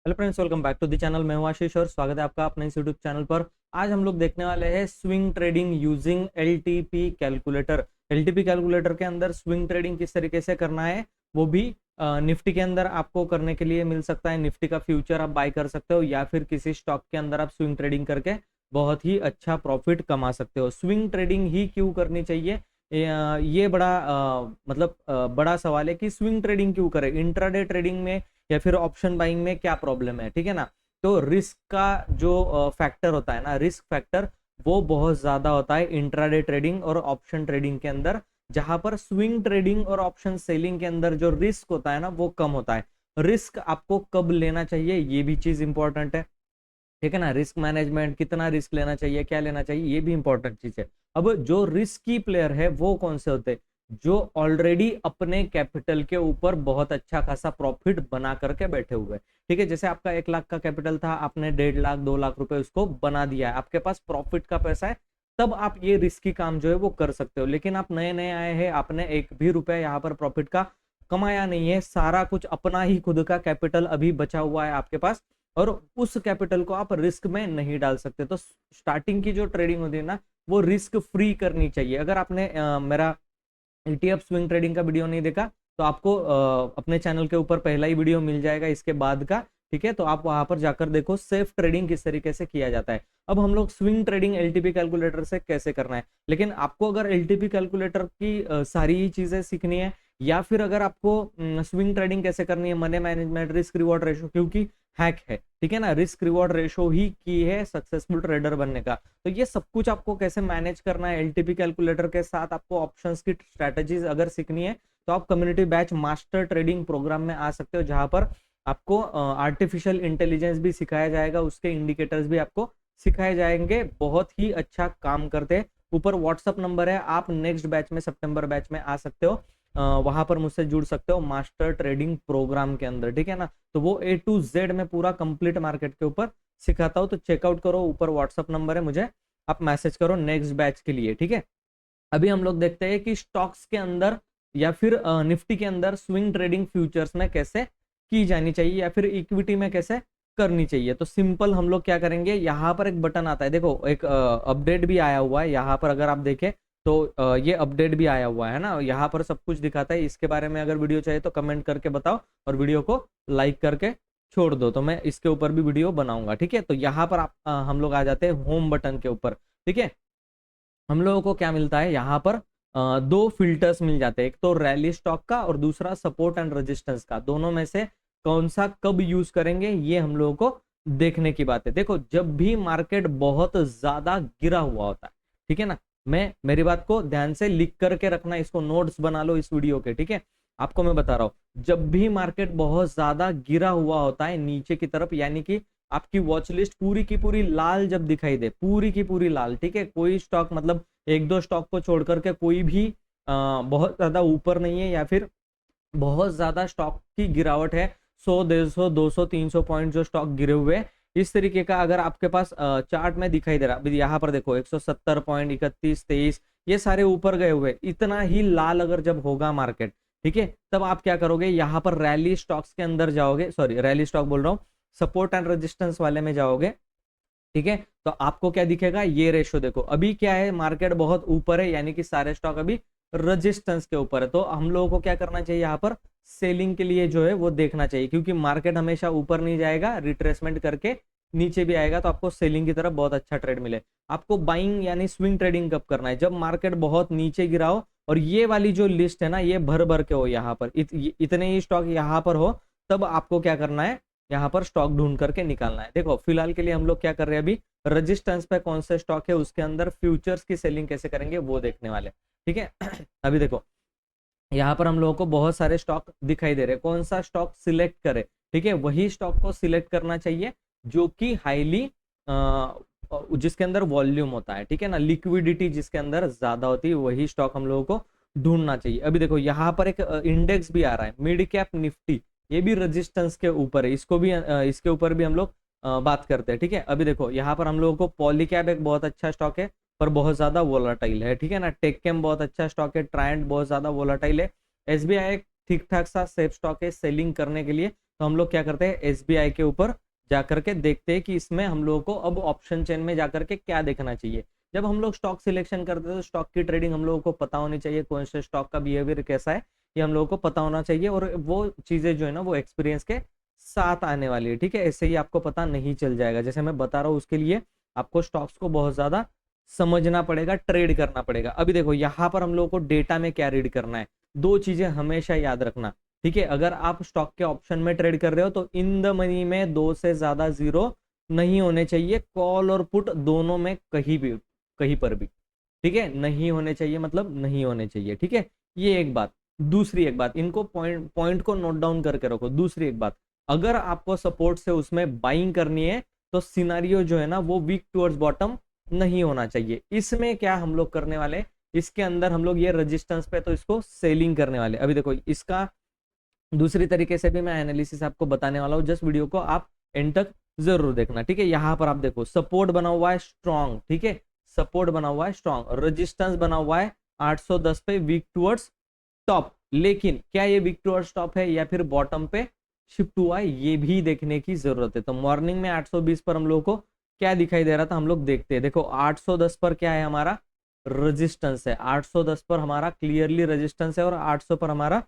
Hello friends, welcome back to the channel. मैं हूं आशीष और स्वागत है आपका अपने इस यूट्यूब चैनल पर। आज हम लोग देखने वाले हैं swing trading using LTP calculator. LTP calculator के अंदर स्विंग ट्रेडिंग किस तरीके से करना है, वो भी निफ्टी के अंदर आपको करने के लिए मिल सकता है। निफ्टी का फ्यूचर आप बाय कर सकते हो या फिर किसी स्टॉक के अंदर आप स्विंग ट्रेडिंग करके बहुत ही अच्छा प्रॉफिट कमा सकते हो। स्विंग ट्रेडिंग ही क्यों करनी चाहिए, ये बड़ा बड़ा सवाल है कि स्विंग ट्रेडिंग क्यों करें। इंट्राडे ट्रेडिंग में या फिर ऑप्शन बाइंग में क्या प्रॉब्लम है, ठीक है ना। तो रिस्क का जो फैक्टर होता है ना, रिस्क फैक्टर वो बहुत ज्यादा होता है इंट्राडे ट्रेडिंग और ऑप्शन ट्रेडिंग के अंदर, जहां पर स्विंग ट्रेडिंग और ऑप्शन सेलिंग के अंदर जो रिस्क होता है ना वो कम होता है। रिस्क आपको कब लेना चाहिए ये भी चीज इंपॉर्टेंट है, ठीक है ना। रिस्क मैनेजमेंट, कितना रिस्क लेना चाहिए, क्या लेना चाहिए, ये भी इंपॉर्टेंट चीज है। अब जो रिस्की प्लेयर है वो कौन से होते हैं, जो ऑलरेडी अपने कैपिटल के ऊपर बहुत अच्छा खासा प्रॉफिट बना करके बैठे हुए हैं, ठीक है। जैसे आपका 1 लाख का कैपिटल था, आपने 1.5 लाख 2 लाख रुपए उसको बना दिया है, आपके पास प्रॉफिट का पैसा है, तब आप ये रिस्की काम जो है वो कर सकते हो। लेकिन आप नए नए आए हैं, आपने एक भी रुपया यहाँ पर प्रॉफिट का कमाया नहीं है, सारा कुछ अपना ही खुद का कैपिटल अभी बचा हुआ है आपके पास, और उस कैपिटल को आप रिस्क में नहीं डाल सकते। तो स्टार्टिंग की जो ट्रेडिंग होती है ना वो रिस्क फ्री करनी चाहिए। अगर आपने मेरा ईटीएफ स्विंग ट्रेडिंग का वीडियो नहीं देखा तो आपको अपने चैनल के ऊपर पहला ही वीडियो मिल जाएगा इसके बाद का, ठीक है। तो आप वहां पर जाकर देखो सेफ ट्रेडिंग किस तरीके से किया जाता है। अब हम लोग स्विंग ट्रेडिंग एलटीपी कैलकुलेटर से कैसे करना है, लेकिन आपको अगर एलटीपी कैलकुलेटर की सारी ही चीजें सीखनी है, या फिर अगर आपको स्विंग ट्रेडिंग कैसे करनी है, money management, risk reward ratio, क्योंकि हैक है, ठीक है ना, रिस्क रिवॉर्ड रेशो ही की है सक्सेसफुल ट्रेडर बनने का। तो ये सब कुछ आपको कैसे मैनेज करना है एलटीपी कैलकुलेटर के साथ, आपको ऑप्शंस की स्ट्रेटेजीज अगर सीखनी है तो आप community batch master trading programme में आ सकते हो, जहां पर आपको आर्टिफिशियल इंटेलिजेंस भी सिखाया जाएगा, उसके इंडिकेटर्स भी आपको सिखाए जाएंगे, बहुत ही अच्छा काम करते हैं। ऊपर व्हाट्सअप नंबर है, आप नेक्स्ट बैच में, सितंबर बैच में आ सकते हो, वहां पर मुझसे जुड़ सकते हो मास्टर ट्रेडिंग प्रोग्राम के अंदर, ठीक है ना। तो वो A to Z में पूरा कंप्लीट मार्केट के ऊपर सिखाता हूँ, तो चेकआउट करो, ऊपर व्हाट्सअप नंबर है, मुझे आप मैसेज करो नेक्स्ट बैच के लिए, ठीक है। अभी हम लोग देखते हैं कि स्टॉक्स के अंदर या फिर निफ्टी के अंदर स्विंग ट्रेडिंग फ्यूचर्स में कैसे की जानी चाहिए, या फिर इक्विटी में कैसे करनी चाहिए। तो सिंपल हम लोग क्या करेंगे, यहाँ पर एक बटन आता है, देखो एक अपडेट भी आया हुआ है यहाँ पर, अगर आप देखें तो ये अपडेट भी आया हुआ है ना, यहाँ पर सब कुछ दिखाता है। इसके बारे में अगर वीडियो चाहिए तो कमेंट करके बताओ, और वीडियो को लाइक करके छोड़ दो, तो मैं इसके ऊपर भी वीडियो बनाऊंगा, ठीक है। तो यहाँ पर आप हम लोग आ जाते हैं होम बटन के ऊपर, ठीक है। हम लोगों को क्या मिलता है यहाँ पर, दो फिल्टर्स मिल जाते हैं, एक तो रैली स्टॉक का और दूसरा सपोर्ट एंड रेजिस्टेंस का। दोनों में से कौन सा कब यूज करेंगे ये हम लोगों को देखने की बात है। देखो, जब भी मार्केट बहुत ज्यादा गिरा हुआ होता है, ठीक है ना, मैं मेरी बात को ध्यान से लिख करके रखना, इसको नोट्स बना लो इस वीडियो के, ठीक है। आपको मैं बता रहा हूं, जब भी मार्केट बहुत ज्यादा गिरा हुआ होता है नीचे की तरफ, यानी कि आपकी वॉच लिस्ट पूरी की पूरी लाल जब दिखाई दे, पूरी की पूरी लाल, ठीक है, कोई स्टॉक मतलब एक दो स्टॉक को छोड़ करके कोई भी बहुत ज्यादा ऊपर नहीं है, या फिर बहुत ज्यादा स्टॉक की गिरावट है, 100 150 200 300 पॉइंट जो स्टॉक गिरे हुए हैं, इस तरीके का अगर आपके पास चार्ट में दिखाई दे रहा, अभी यहाँ पर देखो 170 पॉइंट 31 23 ये सारे ऊपर गए हुए, इतना ही लाल अगर जब होगा मार्केट, ठीक है, तब आप क्या करोगे, यहाँ पर रैली स्टॉक्स के अंदर जाओगे, सॉरी रैली स्टॉक बोल रहा हूँ, सपोर्ट एंड रेजिस्टेंस वाले में जाओगे, ठीक है। तो आपको क्या दिखेगा, ये रेशो देखो, अभी क्या है, मार्केट बहुत ऊपर है, यानी कि सारे स्टॉक अभी रजिस्टेंस के ऊपर है। तो हम लोगों को क्या करना चाहिए, यहाँ पर सेलिंग के लिए जो है वो देखना चाहिए, क्योंकि मार्केट हमेशा ऊपर नहीं जाएगा, रिट्रेसमेंट करके नीचे भी आएगा, तो आपको सेलिंग की तरफ बहुत अच्छा ट्रेड मिले। आपको बाइंग यानी स्विंग ट्रेडिंग कब करना है, जब मार्केट बहुत नीचे गिरा हो, और ये वाली जो लिस्ट है ना ये भर भर के हो, यहाँ पर इतने ही स्टॉक यहाँ पर हो, तब आपको क्या करना है, यहाँ पर स्टॉक ढूंढ करके निकालना है। देखो फिलहाल के लिए हम लोग क्या कर रहे हैं, अभी रजिस्टेंस पे कौन से स्टॉक है उसके अंदर फ्यूचर्स की सेलिंग कैसे करेंगे वो देखने वाले, ठीक है। अभी देखो यहाँ पर हम लोगों को बहुत सारे स्टॉक दिखाई दे रहे हैं, कौन सा स्टॉक सिलेक्ट करे, ठीक है, वही स्टॉक को सिलेक्ट करना चाहिए जो कि हाईली जिसके अंदर वॉल्यूम होता है, ठीक है ना, लिक्विडिटी जिसके अंदर ज्यादा होती है, वही स्टॉक हम लोगों को ढूंढना चाहिए। अभी देखो यहाँ पर एक इंडेक्स भी आ रहा है, मिड कैप निफ्टी, ये भी रेजिस्टेंस के ऊपर है, इसको भी इसके ऊपर भी हम लोग बात करते हैं, ठीक है। अभी देखो यहाँ पर हम लोगों को पॉलीकैब एक बहुत अच्छा स्टॉक है, पर बहुत ज्यादा वोलाटाइल है, ठीक है ना। टेक्केम बहुत अच्छा स्टॉक है, ट्रायंट बहुत ज्यादा वोलाटाइल है, एसबीआई एक ठीक ठाक सा सेफ स्टॉक है सेलिंग करने के लिए। तो हम लोग क्या करते हैं, एसबीआई के ऊपर जाकर के देखते हैं कि इसमें हम लोगों को अब ऑप्शन चेन में जाकर के क्या देखना चाहिए। जब हम लोग स्टॉक सिलेक्शन करते हैं तो स्टॉक की ट्रेडिंग हम लोगों को पता होनी चाहिए, कौन से स्टॉक का बिहेवियर कैसा है ये हम लोगों को पता होना चाहिए, और वो चीजें जो है ना वो एक्सपीरियंस के साथ आने वाली है। ठीक है, ऐसे ही आपको पता नहीं चल जाएगा। जैसे मैं बता रहा हूँ उसके लिए आपको स्टॉक्स को बहुत ज्यादा समझना पड़ेगा, ट्रेड करना पड़ेगा। अभी देखो यहाँ पर हम लोगों को डेटा में क्या रीड करना है, दो चीजें हमेशा याद रखना। ठीक है, अगर आप स्टॉक के ऑप्शन में ट्रेड कर रहे हो तो इन द मनी में दो से ज्यादा जीरो नहीं होने चाहिए, कॉल और पुट दोनों में कहीं भी, कहीं पर भी। ठीक है, नहीं होने चाहिए मतलब नहीं होने चाहिए। ठीक है, ये एक बात। दूसरी एक बात, इनको पॉइंट पॉइंट को नोट डाउन करके रखो। दूसरी एक बात, अगर आपको सपोर्ट से उसमें बाइंग करनी है तो सिनारियो जो है ना वो वीक टुवर्ड्स बॉटम नहीं होना चाहिए। इसमें क्या हम लोग करने वाले, इसके अंदर हम लोग ये रेजिस्टेंस पे तो इसको सेलिंग करने वाले। अभी देखो इसका दूसरी तरीके से भी मैं एनालिसिस आपको बताने वाला हूँ, जस्ट वीडियो को आप एंड तक जरूर देखना। ठीक है, यहाँ पर आप देखो सपोर्ट बना हुआ है स्ट्रॉन्ग। ठीक है, सपोर्ट बना हुआ है स्ट्रॉन्ग, रेजिस्टेंस बना हुआ है 810 पे वीक टुवर्ड्स टॉप। लेकिन क्या ये वीक टुवर्ड्स टॉप है या फिर बॉटम पे शिफ्ट हुआ है, ये भी देखने की जरूरत है। तो मॉर्निंग में 820 पर हम लोग को क्या दिखाई दे रहा था, हम लोग देखते हैं। देखो 810 पर क्या है, हमारा रेजिस्टेंस है। 810 पर हमारा क्लियरली रेजिस्टेंस है और 800 पर हमारा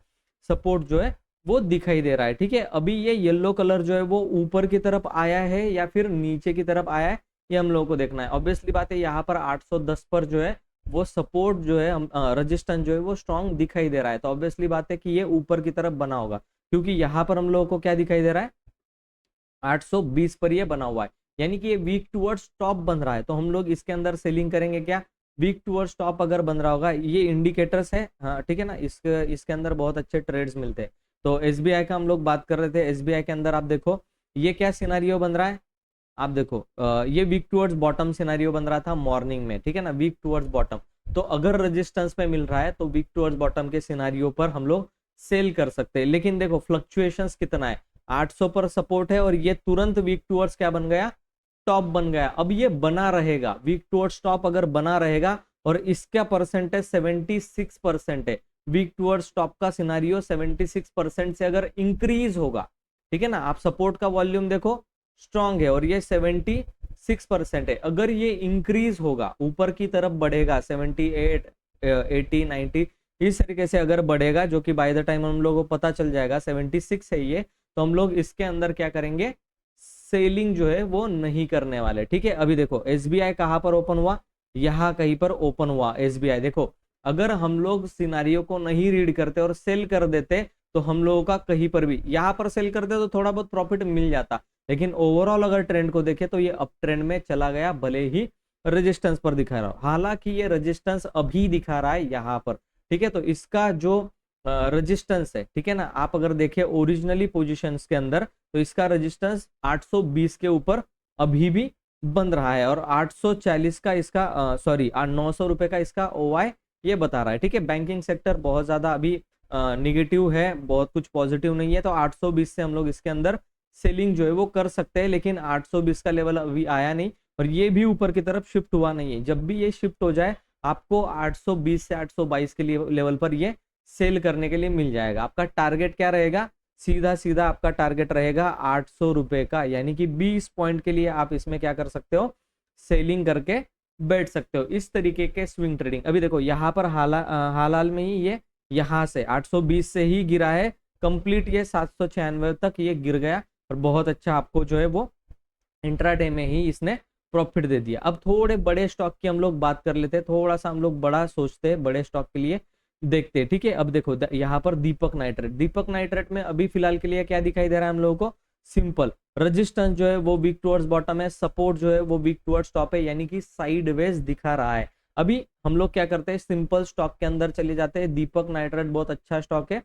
सपोर्ट जो है वो दिखाई दे रहा है। ठीक है, अभी ये येलो कलर जो है वो ऊपर की तरफ आया है या फिर नीचे की तरफ आया है, ये हम लोगों को देखना है। ऑब्वियसली बात है, यहाँ पर 810 पर जो है वो सपोर्ट जो है हम रेजिस्टेंस जो है वो स्ट्रॉन्ग दिखाई दे रहा है। तो ऑब्वियसली बात है कि ये ऊपर की तरफ बना होगा, क्योंकि यहाँ पर हम लोगों को क्या दिखाई दे रहा है, 820 पर ये बना हुआ है, यानी कि ये वीक टुवर्ड्स टॉप बन रहा है। तो हम लोग इसके अंदर सेलिंग करेंगे क्या, वीक टुवर्ड्स टॉप अगर बन रहा होगा, ये इंडिकेटर्स है। हाँ ठीक है ना, इसके अंदर बहुत अच्छे ट्रेड्स मिलते हैं। तो एसबीआई का हम लोग बात कर रहे थे, एसबीआई के अंदर आप देखो ये क्या सिनारियो बन रहा है, आप देखो ये वीक टुवर्ड्स बॉटम सिनारियो बन रहा था मॉर्निंग में। ठीक है ना, वीक टुवर्ड्स बॉटम। तो अगर रेजिस्टेंस पे मिल रहा है तो वीक टुवर्ड्स बॉटम के सिनारियो पर हम लोग सेल कर सकते हैं। लेकिन देखो फ्लक्चुएशंस कितना है, 800 पर सपोर्ट है और ये तुरंत वीक टुवर्ड्स क्या बन गया, टॉप बन गया। अब ये बना रहेगा, वीक टुवर्ड्स टॉप अगर बना रहेगा और इसका परसेंटेज 76% है, वीक टुवर्ड्स टॉप का सिनारियो 76% से अगर इंक्रीज होगा, ठीक है ना, आप सपोर्ट का वॉल्यूम देखो स्ट्रांग है और ये 76% है, अगर ये इंक्रीज होगा ऊपर की तरफ बढ़ेगा 78 80 90 इस तरीके से अगर बढ़ेगा, जो कि बाय द टाइम हम लोगों को पता चल जाएगा 76 है ये, तो हम लोग इसके अंदर क्या करेंगे, सेलिंग जो है वो नहीं करने वाले। ठीक है, अभी देखो एसबीआई कहां पर ओपन हुआ, यहाँ कहीं पर ओपन हुआ एसबीआई। देखो अगर हम लोग सिनारियो को नहीं रीड करते और सेल कर देते तो हम लोगों का कहीं पर भी यहाँ पर सेल करते तो थोड़ा बहुत प्रॉफिट मिल जाता, लेकिन ओवरऑल अगर ट्रेंड को देखे तो ये अप ट्रेंड में चला गया, भले ही रेजिस्टेंस पर दिखा रहा हो। हालांकि ये रेजिस्टेंस अभी दिखा रहा है यहाँ पर। ठीक है, तो इसका जो रेजिस्टेंस है, ठीक है ना, आप अगर देखें ओरिजिनली पोजीशंस के अंदर तो इसका रेजिस्टेंस 820 के ऊपर अभी भी बन रहा है और 840 का इसका सॉरी 900 रुपए का इसका ओवाई ये बता रहा है। ठीक है, बैंकिंग सेक्टर बहुत ज्यादा अभी निगेटिव है, बहुत कुछ पॉजिटिव नहीं है, तो 820 से हम लोग इसके अंदर सेलिंग जो है वो कर सकते हैं, लेकिन 820 का लेवल अभी आया नहीं और ये भी ऊपर की तरफ शिफ्ट हुआ नहीं है। जब भी ये शिफ्ट हो जाए आपको 820 से 822 के लिए लेवल पर ये सेल करने के लिए मिल जाएगा। आपका टारगेट क्या रहेगा, सीधा सीधा आपका टारगेट रहेगा 800 रुपए का, यानी कि 20 पॉइंट के लिए आप इसमें क्या कर सकते हो, सेलिंग करके बैठ सकते हो। इस तरीके के स्विंग ट्रेडिंग, अभी देखो यहाँ पर हाल में ही ये यहाँ से 820 से ही गिरा है कंप्लीट, ये 796 तक ये गिर गया और बहुत अच्छा आपको जो है वो इंट्राडे में ही इसने प्रॉफिट दे दिया। अब थोड़े बड़े स्टॉक की हम लोग बात कर लेते हैं, थोड़ा सा हम लोग बड़ा सोचते हैं, बड़े स्टॉक के लिए देखते हैं। ठीक है, अब देखो यहाँ पर दीपक नाइट्रेट, दीपक नाइट्रेट में अभी फिलहाल के लिए क्या दिखाई दे रहा है हम लोगों को, सिंपल रेजिस्टेंस जो है वो वीक टुवर्ड्स बॉटम है, सपोर्ट जो है वो वीक टुवर्ड्स टॉप है, यानी कि साइडवेज दिखा रहा है। अभी हम लोग क्या करते हैं, सिंपल स्टॉक के अंदर चले जाते हैं। दीपक नाइट्रेट बहुत अच्छा स्टॉक है।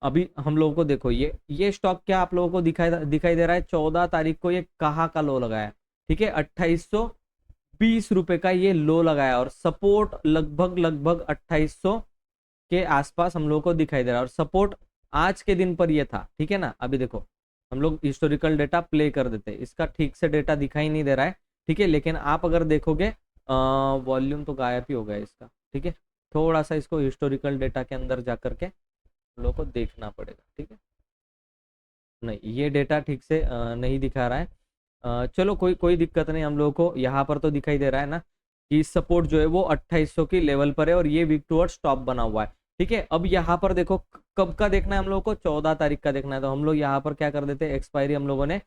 अभी हम लोगों को देखो ये स्टॉक क्या आप लोगों को दिखाई दे रहा है, 14 तारीख को ये कहाँ का लो लगाया, ठीक है, 2820 रुपए का ये लो लगाया और सपोर्ट लगभग 2800 के आसपास हम लोगों को दिखाई दे रहा है और सपोर्ट आज के दिन पर ये था। ठीक है ना, अभी देखो हम लोग हिस्टोरिकल डेटा प्ले कर देते हैं, इसका ठीक से डेटा दिखाई नहीं दे रहा है। ठीक है, लेकिन आप अगर देखोगे वॉल्यूम तो गायब ही हो गया इसका। ठीक है, थोड़ा सा इसको हिस्टोरिकल डेटा के अंदर जाकर के लोगों को देखना पड़ेगा। ठीक है, नहीं, ये डेटा ठीक से नहीं दिखा रहा है। चलो कोई दिक्कत नहीं, हम लोगों को यहाँ पर तो दिखाई दे रहा है ना कि सपोर्ट जो है वो 2800 की लेवल पर है और ये वीक टुवर्ड्स टॉप बना हुआ है। ठीक है, अब यहाँ पर देखो कब का देखना है हम लोगों को, 14 तारीख का देखना है। तो हम लोग यहाँ पर क्या कर देते हैं, एक्सपायरी हम लोगों ने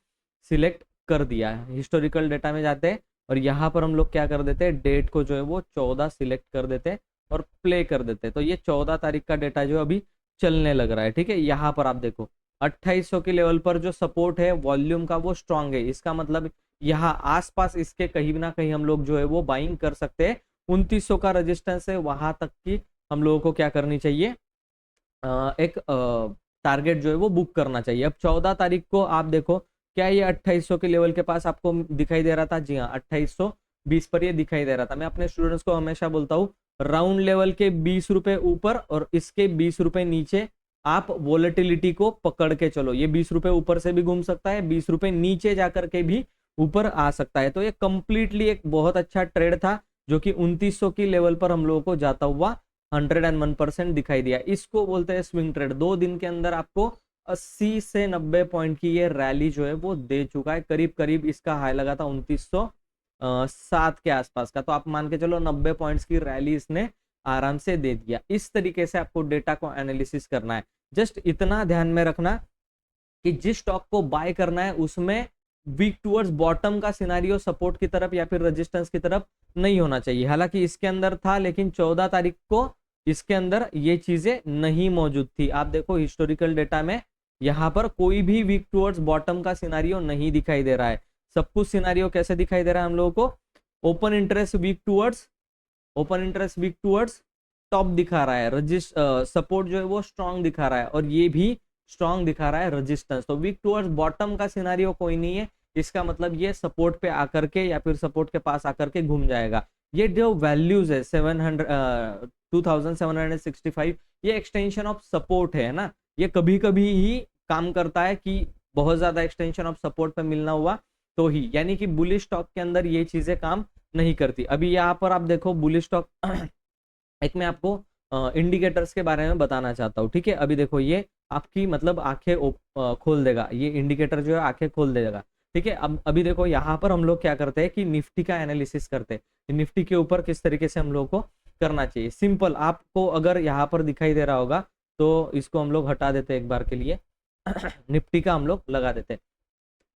सिलेक्ट कर दिया है। हिस्टोरिकल डेटा में जाते हैं और यहाँ पर हम लोग क्या कर देते हैं, डेट को जो है वो 14 सिलेक्ट कर देते हैं और प्ले कर देते हैं। तो ये 14 तारीख का डेटा जो अभी चलने लग रहा है। ठीक है, यहाँ पर आप देखो 2800 के लेवल पर जो सपोर्ट है वॉल्यूम का वो स्ट्रांग है। इसका मतलब यहाँ आसपास इसके कहीं ना कहीं हम लोग जो है वो बाइंग कर सकते हैं। 2900 का रेजिस्टेंस है, वहां तक की हम लोगों को क्या करनी चाहिए, एक टारगेट जो है वो बुक करना चाहिए। अब 14 तारीख को आप देखो, क्या ये 2800 के लेवल के पास आपको दिखाई दे रहा था? जी हाँ, 2820 पर ये दिखाई दे रहा था। मैं अपने स्टूडेंट्स को हमेशा बोलता हूँ, राउंड लेवल के 20 रुपए ऊपर और इसके 20 रुपए नीचे आप वोलेटिलिटी को पकड़ के चलो। ये 20 रुपए ऊपर से भी घूम सकता है, 20 रुपए नीचे जाकर के भी ऊपर आ सकता है। तो ये कंप्लीटली एक बहुत अच्छा ट्रेड था जो कि 2900 की लेवल पर हम लोगों को जाता हुआ 101% दिखाई दिया। इसको बोलते हैं स्विंग ट्रेड। 2 दिन के अंदर आपको 80 से 90 पॉइंट की ये रैली जो है वो दे चुका है। करीब करीब इसका हाई लगा था 2907 के आसपास का। तो आप मान के चलो 90 पॉइंट्स की रैली इसने आराम से दे दिया। इस तरीके से आपको डेटा को एनालिसिस करना है। जस्ट इतना ध्यान में रखना कि जिस स्टॉक को बाय करना है उसमें वीक टुवर्ड्स बॉटम का सिनारियो सपोर्ट की तरफ या फिर रेजिस्टेंस की तरफ नहीं होना चाहिए। हालांकि इसके अंदर था, लेकिन 14 तारीख को इसके अंदर ये चीजें नहीं मौजूद थी। आप देखो हिस्टोरिकल डेटा में यहाँ पर कोई भी वीक टुवर्ड्स बॉटम का सिनारियो नहीं दिखाई दे रहा है। सब कुछ सिनारियो कैसे दिखाई दे रहा है हम लोगों को, open interest weak towards top दिखा रहा है, सपोर्ट जो है वो स्ट्रांग दिखा रहा है और ये भी स्ट्रांग दिखा रहा है रेजिस्टेंस। तो वीक टुवर्ड्स बॉटम का सिनारियो कोई नहीं है। इसका मतलब ये सपोर्ट पे आकर के या फिर सपोर्ट के पास आकर के घूम जाएगा। ये जो वैल्यूज है 2765, ये एक्सटेंशन ऑफ सपोर्ट है ना। ये कभी कभी ही काम करता है कि बहुत ज्यादा एक्सटेंशन ऑफ सपोर्ट पे मिलना हुआ तो ही, यानी कि बुलिश स्टॉक के अंदर ये चीजें काम नहीं करती। अभी यहाँ पर आप देखो बुलिश स्टॉक एक मैं आपको इंडिकेटर्स के बारे में बताना चाहता हूँ। ठीक है, अभी देखो ये आपकी मतलब आंखें खोल देगा, ये इंडिकेटर जो है आंखें खोल देगा। ठीक है, अब अभी देखो यहाँ पर हम लोग क्या करते हैं कि निफ्टी का एनालिसिस करते हैं। निफ्टी के ऊपर किस तरीके से हम लोग को करना चाहिए, सिंपल आपको अगर यहाँ पर दिखाई दे रहा होगा तो इसको हम लोग हटा देते हैं एक बार के लिए निफ्टी का हम लोग लगा देते हैं।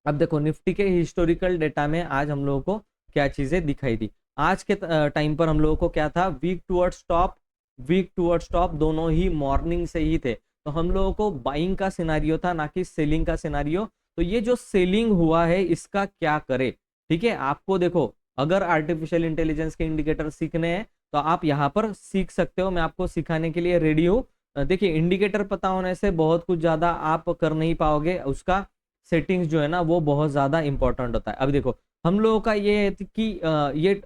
अब देखो निफ्टी के हिस्टोरिकल डेटा में आज हम लोगों को क्या चीजें दिखाई दी। आज के टाइम पर हम लोगों को क्या था, वीक टुवर्ड्स टॉप दोनों ही मॉर्निंग से ही थे। तो हम लोगों को बाइंग का सिनारियो था, ना कि सेलिंग का सिनारियो। तो ये जो सेलिंग हुआ है इसका क्या करे। ठीक है, आपको देखो अगर आर्टिफिशियल इंटेलिजेंस के इंडिकेटर सीखने हैं तो आप यहाँ पर सीख सकते हो, मैं आपको सिखाने के लिए रेडी हूँ। देखिए इंडिकेटर पता होने से बहुत कुछ ज्यादा आप कर नहीं पाओगे, उसका सेटिंग्स जो है ना वो बहुत ज्यादा इंपॉर्टेंट होता है। अब देखो हम लोगों का ये है कि ये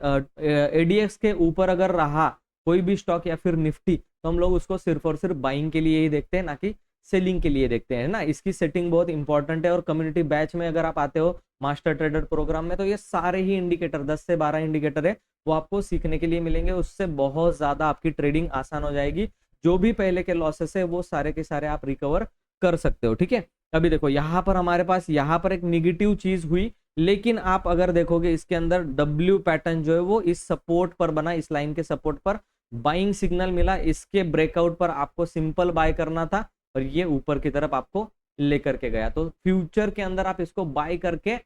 एडीएक्स के ऊपर अगर रहा कोई भी स्टॉक या फिर निफ्टी तो हम लोग उसको सिर्फ और सिर्फ बाइंग के लिए ही देखते हैं, ना कि सेलिंग के लिए देखते हैं ना। इसकी सेटिंग बहुत इंपॉर्टेंट है। और कम्युनिटी बैच में अगर आप आते हो मास्टर ट्रेडर प्रोग्राम में तो ये सारे ही इंडिकेटर 10 से 12 इंडिकेटर है वो आपको सीखने के लिए मिलेंगे। उससे बहुत ज्यादा आपकी ट्रेडिंग आसान हो जाएगी। जो भी पहले के लॉसेस है वो सारे के सारे आप रिकवर कर सकते हो। ठीक है, अभी देखो यहाँ पर हमारे पास यहाँ पर एक निगेटिव चीज हुई, लेकिन आप अगर देखोगे इसके अंदर डब्ल्यू पैटर्न जो है वो इस सपोर्ट पर बना, इस लाइन के सपोर्ट पर बाइंग सिग्नल मिला। इसके ब्रेकआउट पर आपको सिंपल बाय करना था और ये ऊपर की तरफ आपको लेकर के गया। तो फ्यूचर के अंदर आप इसको बाय करके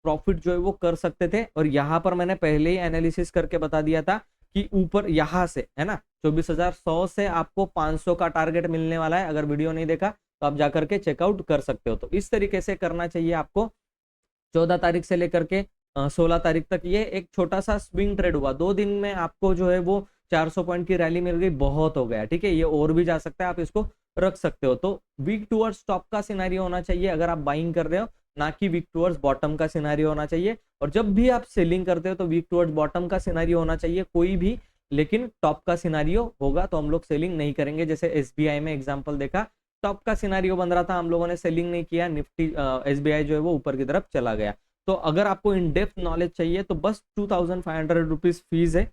प्रॉफिट जो है वो कर सकते थे। और यहाँ पर मैंने पहले ही एनालिसिस करके बता दिया था कि ऊपर यहाँ से है ना 24,100 से आपको 500 का टारगेट मिलने वाला है। अगर वीडियो नहीं देखा तो आप जाकर के चेकआउट कर सकते हो। तो इस तरीके से करना चाहिए आपको। 14 तारीख से लेकर के 16 तारीख तक ये एक छोटा सा स्विंग ट्रेड हुआ। 2 दिन में आपको जो है वो 400 पॉइंट की रैली मिल गई, बहुत हो गया। ठीक है, ये और भी जा सकता है, आप इसको रख सकते हो। तो वीक टुवर्ड्स टॉप का सिनारियो होना चाहिए अगर आप बाइंग कर रहे हो, ना कि वीक टुवर्ड्स बॉटम का सिनारियो होना चाहिए। और जब भी आप सेलिंग करते हो तो वीक टुवर्ड्स बॉटम का सिनारियो होना चाहिए कोई भी, लेकिन टॉप का सिनारियो होगा तो हम लोग सेलिंग नहीं करेंगे। जैसे एसबीआई में एग्जांपल देखा, टॉप का सिनारियो बन रहा था, हम लोगों ने सेलिंग नहीं किया, निफ्टी एसबीआई जो है वो ऊपर की तरफ चला गया। तो अगर आपको इन डेप्थ नॉलेज चाहिए तो बस 2500 रुपीज फीस है,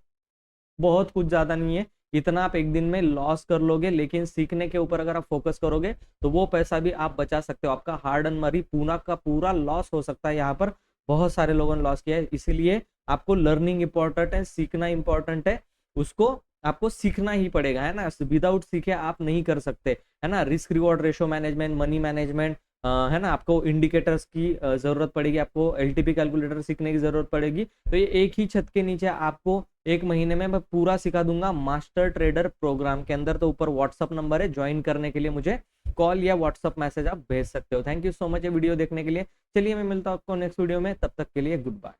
बहुत कुछ ज्यादा नहीं है। इतना आप एक दिन में लॉस कर लोगे, लेकिन सीखने के ऊपर अगर आप फोकस करोगे तो वो पैसा भी आप बचा सकते हो। आपका हार्ड एंड मनी पूरा का पूरा लॉस हो सकता है। यहाँ पर बहुत सारे लोगों ने लॉस किया है, इसीलिए आपको लर्निंग इंपॉर्टेंट है, सीखना इंपॉर्टेंट है, उसको आपको सीखना ही पड़ेगा, है ना। विदाउट सीखे आप नहीं कर सकते, है ना। Risk reward ratio management, money management, है ना, आपको इंडिकेटर्स की जरूरत पड़ेगी, आपको एलटीपी कैलकुलेटर सीखने की जरूरत पड़ेगी। तो ये एक ही छत के नीचे आपको 1 महीने में मैं पूरा सिखा दूंगा मास्टर ट्रेडर प्रोग्राम के अंदर। तो ऊपर व्हाट्सअप नंबर है, ज्वाइन करने के लिए मुझे कॉल या व्हाट्सअप मैसेज आप भेज सकते हो। थैंक यू सो मच ये वीडियो देखने के लिए। चलिए मैं मिलता हूं आपको नेक्स्ट वीडियो में, तब तक के लिए गुड बाय।